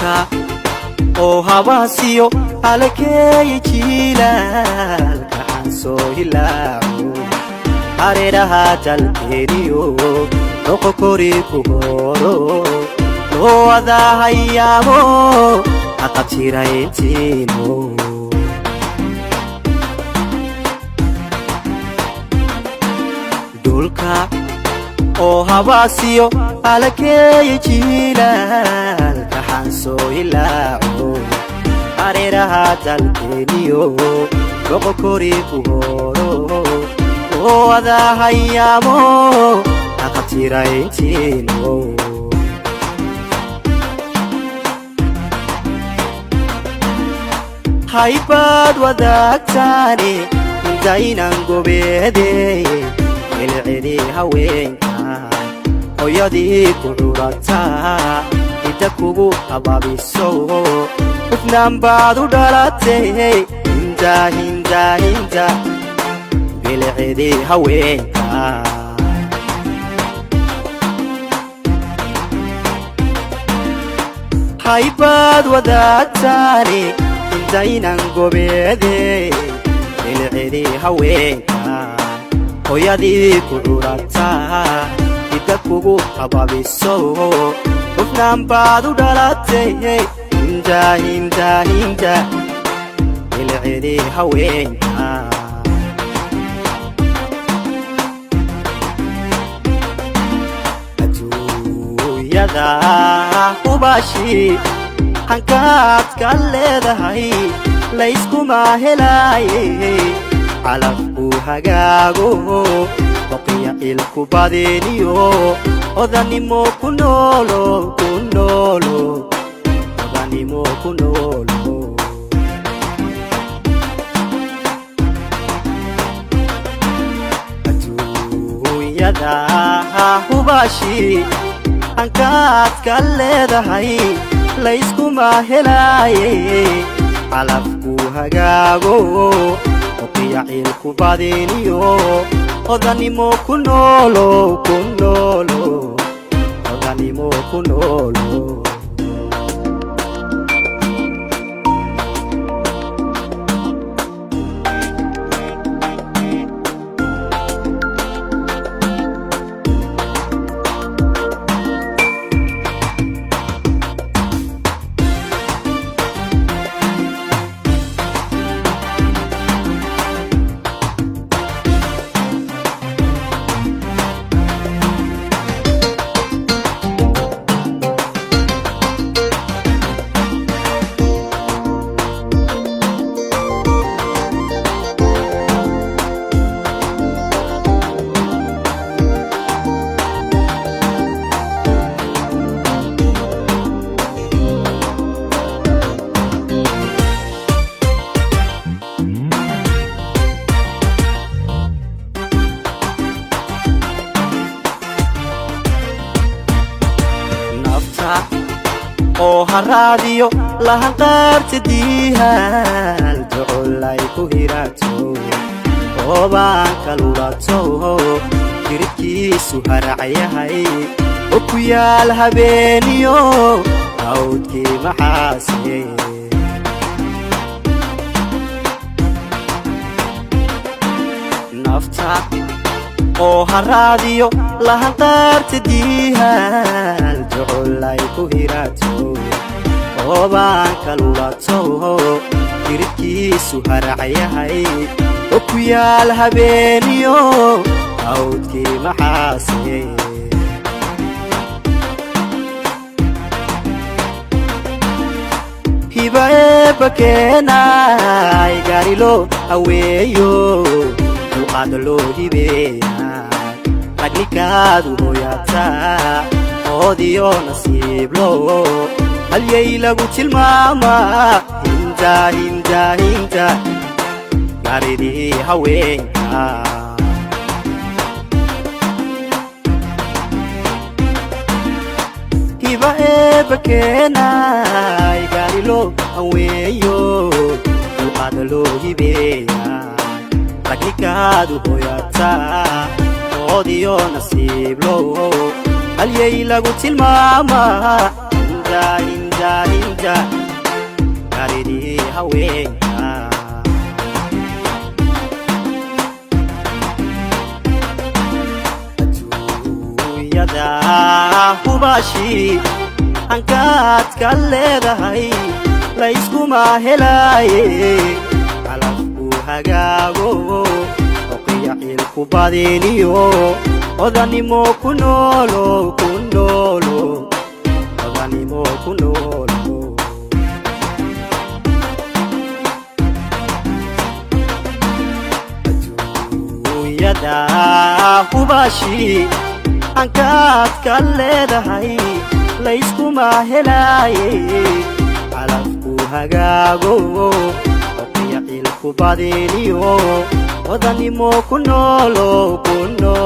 دولكا oo habaasiyo halkeey jiilaalka aan soo hilaaco hareeraha jalkeediyo noqokori ku horo loo wada hayaamo aqabtirayntiino dulka oo habaasiyo halkeey jiilaalka aan soo hilaaco hareeraha jalkeediyo noqokori ku horo loo wada hayaamo aqabtirayntiino haybad wadaagtaani intaynan gobeedey ilcidi haweenka hooyadii ku curataa inta kugu habaabiso hufnaan baad u dhalatay hinda bilcidi haweenka haybad wadaagtaani intaynan gobeedey ilcidi haweenka hooyadii ku curataa inta kugu habaabiso hufnaan baad u dhalatay hinda bilcidi haweenka adduunyada hubashi hankaad ka leedahay layskuma helaaye calafku hagaago boqiya ilku badeniyo odanimo ku noolo odanimo ku noolo adduunyada hubashi hankaad ka leedahay layskuma helaaye calafku hagaago boqiya ilku badeniyo odanimo ku noolo odanimo ku noolo oo haraadiyo lahanqaartadiihal ducolay ku hirato oobaan kalulato jiridkiisu haracyahay oo ku yaal habeeniyo hawdkii maxaase nafta oo haraadiyo lahanqaartadiihal ducolay ku hirato oobaan kalulato jiridkiisu haracyahay oo ku yaal habeeniyo hawdkii maxaase hiba eebba keenay gaarilo haweeyo dulqaad loo hibeeya ragninkaadu hooyataa oodiyo nasiiblo halyay lagu tilmaamaa hinda gaaridii haweenka hiba eebba keenay gaarilo haweeyo dulqaad loo hibeeya ragninkaadu hooyataa oodiyo nasiiblo halyay lagu tilmaamaa hinda hinda hinda garidii haweenka adduunyada hubashi hankaad ka leedahay layskuma helaaye calafku hagaago oqiya cilku badiniyo odanimo ku noolo ku noolo odanimo ku noolo adduunyada hubashi hankaad ka leedahay layskuma helaaye calafku hagaago oqiya cilku badiniyo odanimo ku noolo ku noolo